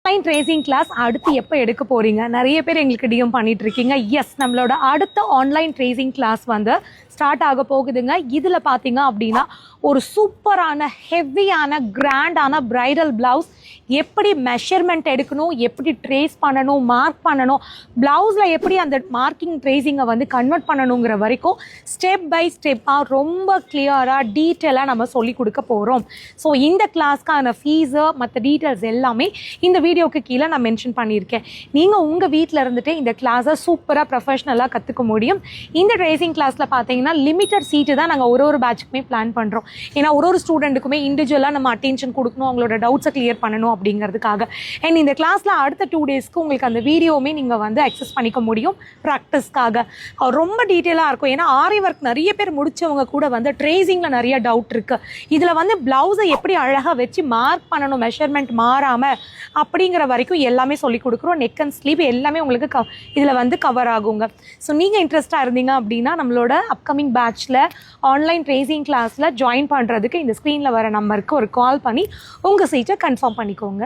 Online tracing class அடுத்து எப்போ எடுக்க போறீங்க? நிறைய பேர் எங்களுக்கு டிஎம் பண்ணிட்டு இருக்கீங்க. எஸ், நம்மளோட அடுத்த ஆன்லைன் ட்ரேசிங் கிளாஸ் வந்து ஸ்டார்ட் ஆக போகுதுங்க. இதில் பார்த்தீங்க அப்படின்னா ஒரு சூப்பரான ஹெவியான கிராண்டான பிரைடல் பிளவுஸ் எப்படி மெஷர்மெண்ட் எடுக்கணும், எப்படி ட்ரேஸ் பண்ணணும், மார்க் பண்ணணும், பிளவுஸில் எப்படி அந்த மார்க்கிங் ட்ரேசிங்கை வந்து கன்வெர்ட் பண்ணணுங்கிற வரைக்கும் ஸ்டெப் பை ஸ்டெப்பாக ரொம்ப கிளியராக டீட்டெயிலாக நம்ம சொல்லி கொடுக்க போகிறோம். ஸோ இந்த கிளாஸ்க்கான ஃபீஸு மற்ற டீட்டெயில்ஸ் எல்லாமே இந்த வீடியோக்கு கீழே நான் மென்ஷன் பண்ணியிருக்கேன். நீங்கள் உங்கள் வீட்டில் இருந்துட்டு இந்த கிளாஸை சூப்பராக ப்ரொஃபஷ்னலாக கற்றுக்க முடியும். இந்த ட்ரேசிங் கிளாஸில் பார்த்தீங்கன்னா லிமிட்டட் சீட்டு தான் நாங்கள் ஒரு பேட்சுக்குமே பிளான் பண்ணுறோம். ஏன்னா ஒரு ஸ்டூடெண்ட்டுக்குமே இண்டிவிஜுவலாக நம்ம அட்டென்ஷன் கொடுக்கணும், அவங்களோட டவுட்ஸை கிளியர் பண்ணணும் அப்படிங்கிறதுக்காக. அண்ட் இந்த கிளாஸில் அடுத்த 2 டேஸ்க்கு உங்களுக்கு அந்த வீடியோவுமே நீங்கள் வந்து அக்சஸ் பண்ணிக்க முடியும் ப்ராக்டிஸ்க்காக. ரொம்ப டீட்டெயிலாக இருக்கும். ஏன்னா ஆரி ஒர்க் நிறைய பேர் முடித்தவங்க கூட வந்து ட்ரேசிங்கில் நிறைய டவுட் இருக்குது. இதில் வந்து ப்ளவுஸை எப்படி அழகாக வச்சு மார்க் பண்ணணும், மெஷர்மெண்ட் மாறாமல் அப்படிங்கிற வரைக்கும் எல்லாமே சொல்லிக் கொடுக்குறோம். நெக் அண்ட் ஸ்லீவ் எல்லாமே உங்களுக்கு இதில் வந்து கவர் ஆகுங்க. ஸோ நீங்கள் இன்ட்ரெஸ்டாக இருந்தீங்க அப்படின்னா நம்மளோட அப்கமிங் பேட்சில் ஆன்லைன் ட்ரேசிங் கிளாஸில் ஜாயின் பண்ணுறதுக்கு இந்த ஸ்க்ரீனில் வர நம்பருக்கு ஒரு கால் பண்ணி உங்கள் சீட்டை கன்ஃபார்ம் பண்ணிக்கோங்க.